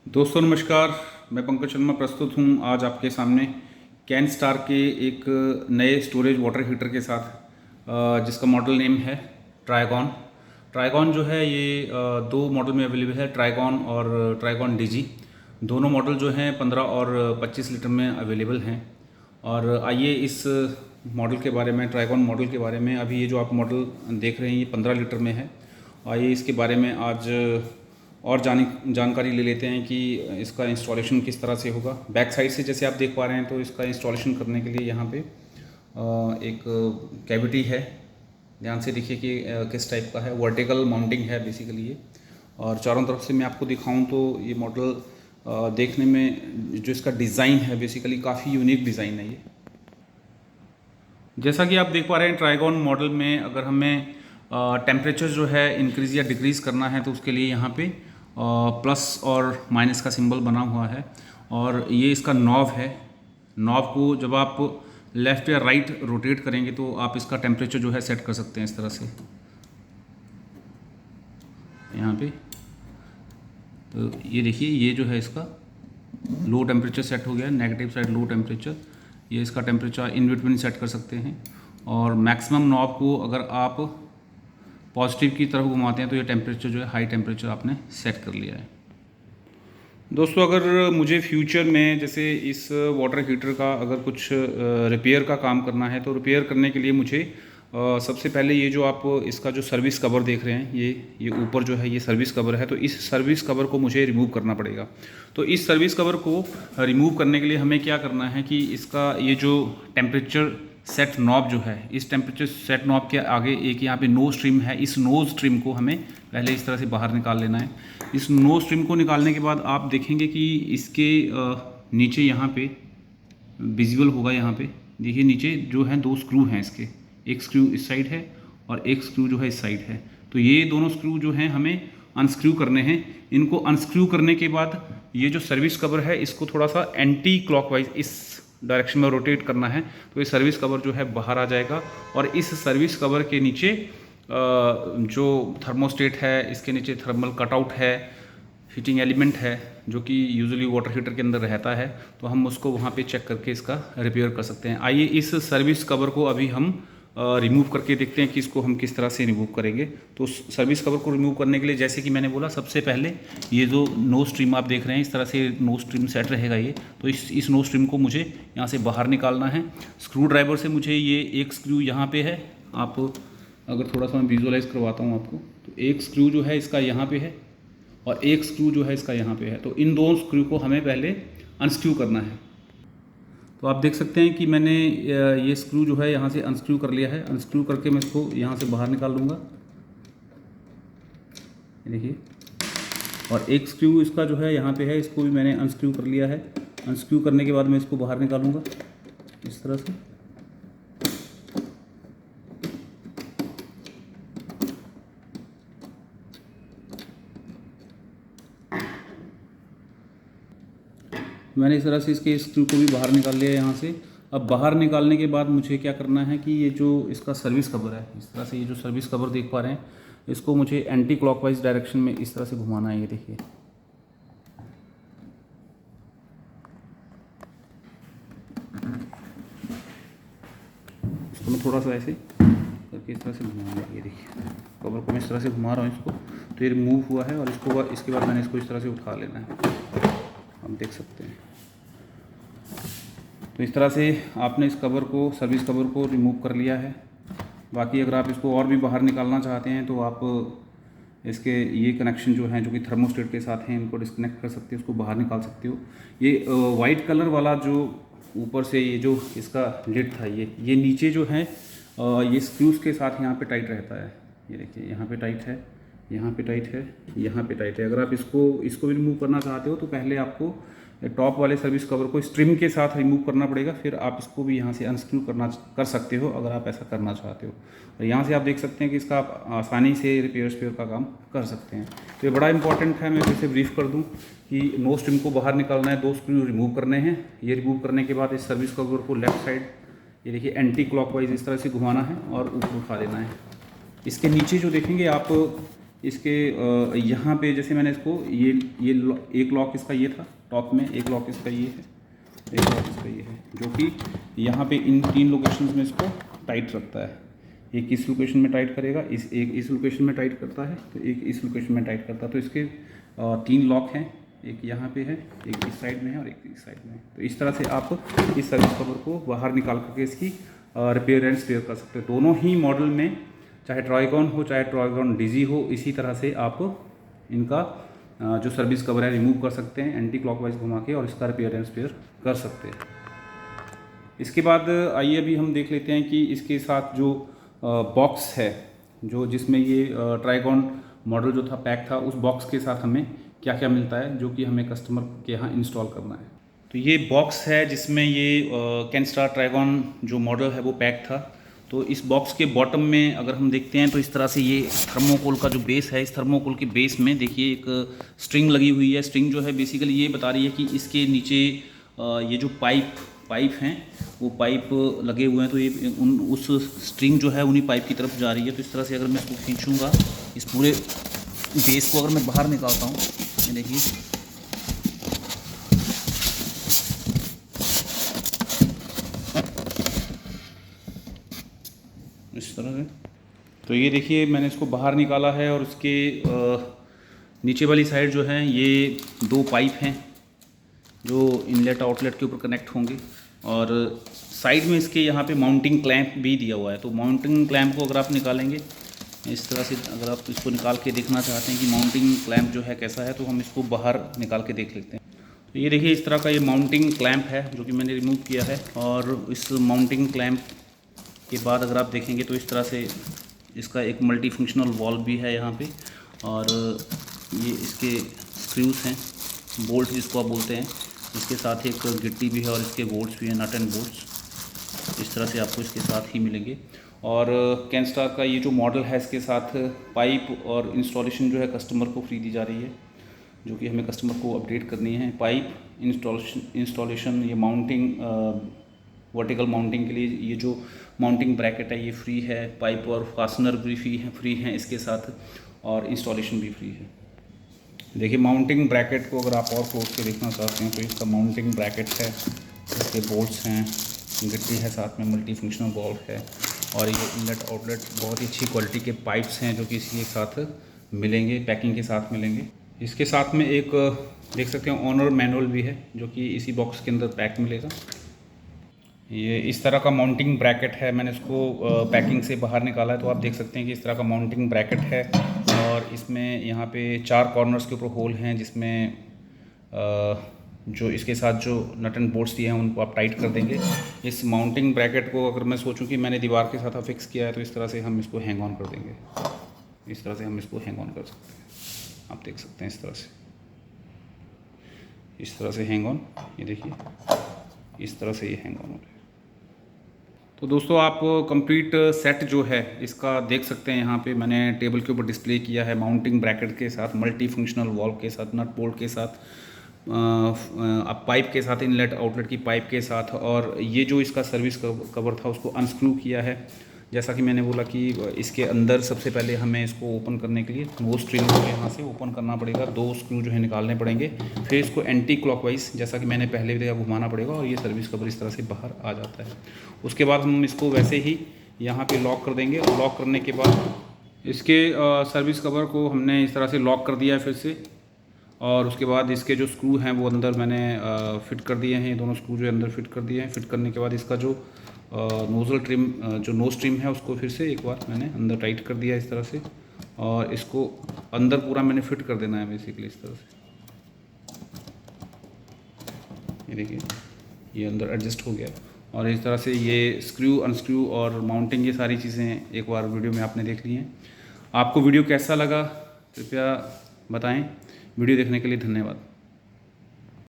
दोस्तों नमस्कार। मैं पंकज शर्मा प्रस्तुत हूँ आज आपके सामने कैन स्टार के एक नए स्टोरेज वाटर हीटर के साथ जिसका मॉडल नेम है ट्राइगॉन। ट्राइगॉन जो है ये दो मॉडल में अवेलेबल है, ट्राइगॉन और ट्राइगॉन डीजी। दोनों मॉडल जो हैं 15 और 25 लीटर में अवेलेबल हैं। और आइए इस मॉडल के बारे में, ट्राइगॉन मॉडल के बारे में, अभी ये जो आप मॉडल देख रहे हैं ये 15 लीटर में है। आइए इसके बारे में आज और जानकारी ले लेते हैं कि इसका इंस्टॉलेशन किस तरह से होगा। बैक साइड से जैसे आप देख पा रहे हैं तो इसका इंस्टॉलेशन करने के लिए यहाँ पे एक कैविटी है। ध्यान से देखिए कि किस टाइप का है। वर्टिकल माउंटिंग है बेसिकली ये। और चारों तरफ से मैं आपको दिखाऊं तो ये मॉडल देखने में जो इसका डिज़ाइन है बेसिकली काफ़ी यूनिक डिज़ाइन है ये। जैसा कि आप देख पा रहे हैं ट्राइगॉन मॉडल में अगर हमें टेम्परेचर जो है इंक्रीज़ या डिक्रीज़ करना है तो उसके लिए यहाँ पे प्लस और माइनस का सिंबल बना हुआ है। और ये इसका नॉब है। नॉब को जब आप लेफ़्ट या राइट रोटेट करेंगे तो आप इसका टेम्परेचर जो है सेट कर सकते हैं इस तरह से यहाँ पे। तो ये देखिए ये जो है इसका लो टेम्परेचर सेट हो गया है, नेगेटिव साइड लो टेम्परेचर। ये इसका टेम्परेचर इन बिटवीन सेट कर सकते हैं। और मैक्सिमम नॉब को अगर आप पॉजिटिव की तरफ घुमाते हैं तो ये टेम्परेचर जो है हाई टेम्परेचर आपने सेट कर लिया है। दोस्तों अगर मुझे फ्यूचर में जैसे इस वाटर हीटर का अगर कुछ रिपेयर का काम करना है तो रिपेयर करने के लिए मुझे सबसे पहले ये जो आप इसका जो सर्विस कवर देख रहे हैं ये ऊपर जो है ये सर्विस कवर है। तो इस सर्विस कवर को मुझे रिमूव करना पड़ेगा। तो इस सर्विस कवर को रिमूव करने के लिए हमें क्या करना है कि इसका ये जो टेम्परेचर सेट नॉब जो है, इस टेम्परेचर सेट नॉब के आगे एक यहाँ पे नो स्ट्रीम है। इस नो स्ट्रीम को हमें पहले इस तरह से बाहर निकाल लेना है। इस नो स्ट्रीम को निकालने के बाद आप देखेंगे कि इसके नीचे यहाँ पे विजिबल होगा। यहाँ पे देखिए नीचे जो है दो स्क्रू हैं इसके, एक स्क्रू इस साइड है और एक स्क्रू जो है इस साइड है। तो ये दोनों स्क्रू जो हैं हमें अनस्क्रू करने हैं। इनको अनस्क्रू करने के बाद ये जो सर्विस कवर है इसको थोड़ा सा एंटी क्लॉकवाइज इस डायरेक्शन में रोटेट करना है। तो ये सर्विस कवर जो है बाहर आ जाएगा। और इस सर्विस कवर के नीचे जो थर्मोस्टेट है, इसके नीचे थर्मल कटआउट है, हीटिंग एलिमेंट है जो कि यूजुअली वाटर हीटर के अंदर रहता है। तो हम उसको वहाँ पे चेक करके इसका रिपेयर कर सकते हैं। आइए इस सर्विस कवर को अभी हम रिमूव करके देखते हैं कि इसको हम किस तरह से रिमूव करेंगे। तो सर्विस कवर को रिमूव करने के लिए जैसे कि मैंने बोला सबसे पहले ये जो नो स्ट्रीम आप देख रहे हैं इस तरह से नो स्ट्रीम सेट रहेगा ये। तो इस नो स्ट्रीम को मुझे यहाँ से बाहर निकालना है। स्क्रू ड्राइवर से मुझे ये एक स्क्रू यहाँ पे है। आप अगर थोड़ा सा मैं विजुअलाइज करवाता हूँ आपको, तो एक स्क्रू जो है इसका यहाँ पे है और एक स्क्रू जो है इसका यहाँ पे है। तो इन दोनों स्क्रू को हमें पहले अनस्क्रू करना है। तो आप देख सकते हैं कि मैंने ये स्क्रू जो है यहाँ से अनस्क्रू कर लिया है। अनस्क्रू करके मैं इसको यहाँ से बाहर निकाल लूँगा, देखिए। और एक स्क्रू इसका जो है यहाँ पे है, इसको भी मैंने अनस्क्रू कर लिया है। अनस्क्रू करने के बाद मैं इसको बाहर निकालूँगा इस तरह से। मैंने इस तरह से इसके स्क्रू को भी बाहर निकाल लिया है यहाँ से। अब बाहर निकालने के बाद मुझे क्या करना है कि ये जो इसका सर्विस कवर है, इस तरह से ये जो सर्विस कवर देख पा रहे हैं इसको मुझे एंटी क्लॉकवाइज डायरेक्शन में इस तरह से घुमाना है। ये देखिए, इसको मैं थोड़ा सा ऐसे करके इस तरह से घुमाऊंगा। ये देखिए कवर को मैं इस तरह से घुमा रहा हूँ इसको, तो ये रिमूव हुआ है। और इसके बाद मैंने इसको इस तरह से उठा लेना है, हम देख सकते हैं। तो इस तरह से आपने इस कवर को, सर्विस कवर को रिमूव कर लिया है। बाकी अगर आप इसको और भी बाहर निकालना चाहते हैं तो आप इसके ये कनेक्शन जो हैं जो कि थर्मोस्टेट के साथ हैं इनको डिस्कनेक्ट कर सकते हो, उसको बाहर निकाल सकते हो। ये वाइट कलर वाला जो ऊपर से ये जो इसका लिड था ये नीचे जो है ये स्क्रूज के साथ यहाँ पे टाइट रहता है। ये देखिए यहाँ पे टाइट है, यहाँ पे टाइट है, यहाँ पे टाइट है। अगर आप इसको भी रिमूव करना चाहते हो तो पहले आपको टॉप वाले सर्विस कवर को स्ट्रिम के साथ रिमूव करना पड़ेगा, फिर आप इसको भी यहाँ से अनस्क्रू कर सकते हो अगर आप ऐसा करना चाहते हो। और यहाँ से आप देख सकते हैं कि इसका आप आसानी से रिपेयर का काम कर सकते हैं। तो ये बड़ा इंपॉर्टेंट है। मैं फिर से ब्रीफ कर दूँ कि नो स्ट्रिम को बाहर निकालना है, दो स्क्रू रिमूव करने हैं। ये रिमूव करने के बाद इस सर्विस कवर को लेफ्ट साइड ये देखिए एंटी क्लॉकवाइज इस तरह से घुमाना है और ऊपर उठा लेना है। इसके नीचे जो देखेंगे आप इसके यहाँ पे जैसे मैंने इसको एक लॉक इसका ये था टॉप में, एक लॉक इसका ये है, एक लॉक इसका ये है, जो कि यहाँ पे इन 3 लोकेशंस में इसको टाइट रखता है। एक इस लोकेशन में टाइट करेगा, एक इस लोकेशन में टाइट करता है, तो एक इस लोकेशन में टाइट करता है। तो इसके 3 लॉक हैं, एक यहाँ पे है, एक इस साइड में है और एक इस साइड में है। तो इस तरह से आप इस सर्विस कवर को बाहर निकाल करके इसकी रिपेयर एंड स्पेयर कर सकते हैं। दोनों ही मॉडल में, चाहे ट्राइगॉन हो चाहे ट्राइगॉन डीजी हो, इसी तरह से आप इनका जो सर्विस कवर है रिमूव कर सकते हैं एंटी क्लॉकवाइज घुमा के, और इसका रिपेयर एंड स्पेयर कर सकते हैं। इसके बाद आइए अभी हम देख लेते हैं कि इसके साथ जो बॉक्स है, जो जिसमें ये ट्राइगॉन मॉडल जो था पैक था, उस बॉक्स के साथ हमें क्या क्या मिलता है जो कि हमें कस्टमर के यहाँ इंस्टॉल करना है। तो ये बॉक्स है जिसमें ये कैनस्टार ट्राइगॉन जो मॉडल है वो पैक था। तो इस बॉक्स के बॉटम में अगर हम देखते हैं तो इस तरह से ये थर्मोकोल का जो बेस है, इस थर्मोकोल के बेस में देखिए एक स्ट्रिंग लगी हुई है। स्ट्रिंग जो है बेसिकली ये बता रही है कि इसके नीचे ये जो पाइप हैं वो पाइप लगे हुए हैं, तो ये उस स्ट्रिंग जो है उन्हीं पाइप की तरफ जा रही है। तो इस तरह से अगर मैं इसको खींचूँगा, इस पूरे बेस को अगर मैं बाहर निकालता हूँ, ये देखिए इस तरह से। तो ये देखिए मैंने इसको बाहर निकाला है, और उसके नीचे वाली साइड जो है ये 2 पाइप हैं जो इनलेट आउटलेट के ऊपर कनेक्ट होंगे, और साइड में इसके यहाँ पे माउंटिंग क्लैंप भी दिया हुआ है। तो माउंटिंग क्लैंप को अगर आप निकालेंगे इस तरह से, अगर आप इसको निकाल के देखना चाहते हैं कि माउंटिंग क्लैंप जो है कैसा है, तो हम इसको बाहर निकाल के देख लेते हैं। तो ये देखिए इस तरह का ये माउंटिंग क्लैंप है जो कि मैंने रिमूव किया है, और इस माउंटिंग क्लैंप के बाद अगर आप देखेंगे तो इस तरह से इसका एक मल्टी फंक्शनल वॉल्व भी है यहाँ पे, और ये इसके स्क्रूज हैं, बोल्ट जिसको आप बोलते हैं, इसके साथ एक गिट्टी भी है और इसके बोल्ट्स भी हैं, नट एंड बोल्ट्स इस तरह से आपको इसके साथ ही मिलेंगे। और कैनस्टार का ये जो मॉडल है इसके साथ पाइप और इंस्टॉलेशन जो है कस्टमर को फ्री दी जा रही है, जो कि हमें कस्टमर को अपडेट करनी है। पाइप इंस्टॉलेशन ये माउंटिंग वर्टिकल माउंटिंग के लिए ये जो माउंटिंग ब्रैकेट है ये फ्री है, पाइप और फास्टनर भी फ्री हैं इसके साथ, और इंस्टॉलेशन भी फ्री है। देखिए माउंटिंग ब्रैकेट को अगर आप और क्लोज के देखना चाहते हैं तो इसका माउंटिंग ब्रैकेट है, इसके बोल्ट्स हैं, गिट्टी है, साथ में मल्टी फंक्शनल वॉल्व है, और ये इनलेट आउटलेट बहुत ही अच्छी क्वालिटी के पाइप्स हैं जो कि इसी के साथ मिलेंगे, पैकिंग के साथ मिलेंगे। इसके साथ में एक देख सकते हैं ऑनर मैनुअल भी है जो कि इसी बॉक्स के अंदर पैक मिलेगा। ये इस तरह का माउंटिंग ब्रैकेट है, मैंने इसको पैकिंग से बाहर निकाला है, तो आप देख सकते हैं कि इस तरह का माउंटिंग ब्रैकेट है, और इसमें यहाँ पे 4 कॉर्नर्स के ऊपर होल हैं जिसमें जो इसके साथ जो नट एंड बोल्ट्स दिए हैं उनको आप टाइट कर देंगे। इस माउंटिंग ब्रैकेट को अगर मैं सोचूं कि मैंने दीवार के साथ फिक्स किया है तो इस तरह से हम इसको हैंग ऑन कर देंगे, इस तरह से हम इसको हैंग ऑन कर सकते हैं। आप देख सकते हैं इस तरह से, इस तरह से हैंग ऑन, ये देखिए इस तरह से ये हैंग ऑन हो जाए। तो दोस्तों आप कंप्लीट सेट जो है इसका देख सकते हैं, यहाँ पे मैंने टेबल के ऊपर डिस्प्ले किया है माउंटिंग ब्रैकेट के साथ, मल्टी फंक्शनल वॉल्व के साथ, नट बोल्ट के साथ, आप पाइप के साथ, इनलेट आउटलेट की पाइप के साथ, और ये जो इसका सर्विस कवर था उसको अनस्क्रू किया है। जैसा कि मैंने बोला कि इसके अंदर सबसे पहले हमें इसको ओपन करने के लिए वो स्ट्रिंग को यहाँ से ओपन करना पड़ेगा, 2 स्क्रू जो है निकालने पड़ेंगे, फिर इसको एंटी क्लॉकवाइज जैसा कि मैंने पहले भी घुमाना पड़ेगा, और ये सर्विस कवर इस तरह से बाहर आ जाता है। उसके बाद हम इसको वैसे ही यहाँ पे लॉक कर देंगे, और लॉक करने के बाद इसके सर्विस कवर को हमने इस तरह से लॉक कर दिया है फिर से, और उसके बाद इसके जो स्क्रू हैं वो अंदर मैंने फिट कर दिए हैं, दोनों स्क्रू जो अंदर फिट कर दिए हैं। फिट करने के बाद इसका जो नोज़ल ट्रिम जो नोज़ ट्रिम है उसको फिर से एक बार मैंने अंदर टाइट कर दिया इस तरह से, और इसको अंदर पूरा मैंने फिट कर देना है बेसिकली इस तरह से। ये देखिए ये अंदर एडजस्ट हो गया, और इस तरह से ये स्क्रू अनस्क्रू और माउंटिंग ये सारी चीज़ें एक बार वीडियो में आपने देख ली हैं। आपको वीडियो कैसा लगा कृपया बताएं। वीडियो देखने के लिए धन्यवाद।